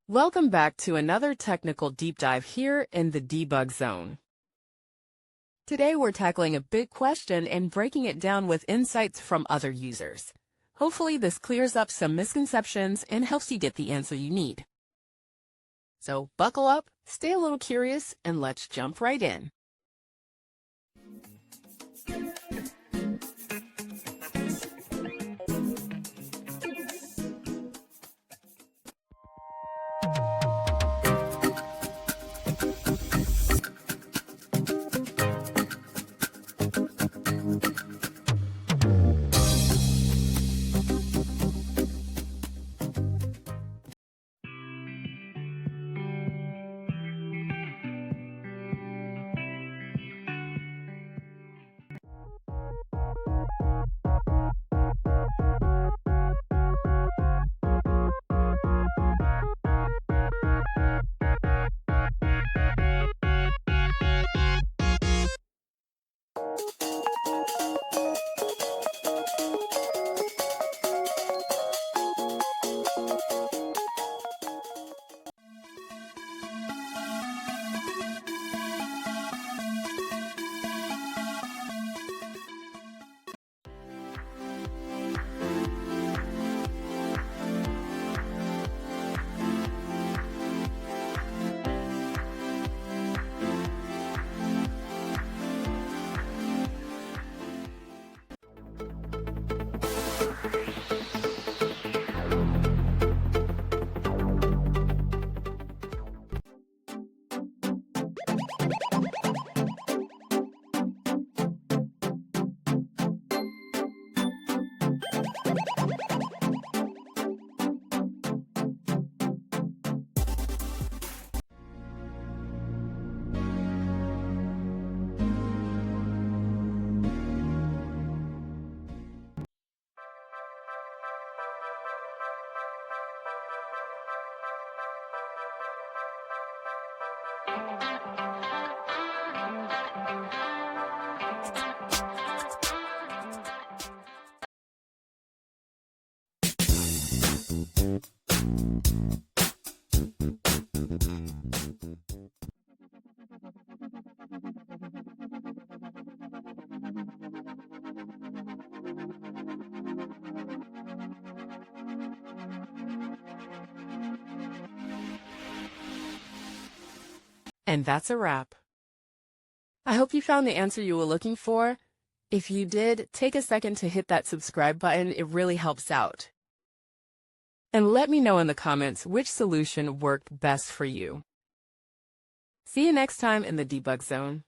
Welcome back to another technical deep dive here in the debug zone. Today we're tackling a big question and breaking it down with insights from other users. Hopefully this clears up some misconceptions and helps you get the answer you need. So buckle up, stay a little curious, and let's jump right in. And that's a wrap. I hope you found the answer you were looking for. If you did, take a second to hit that subscribe button. It really helps out. And let me know in the comments which solution worked best for you. See you next time in the debug zone.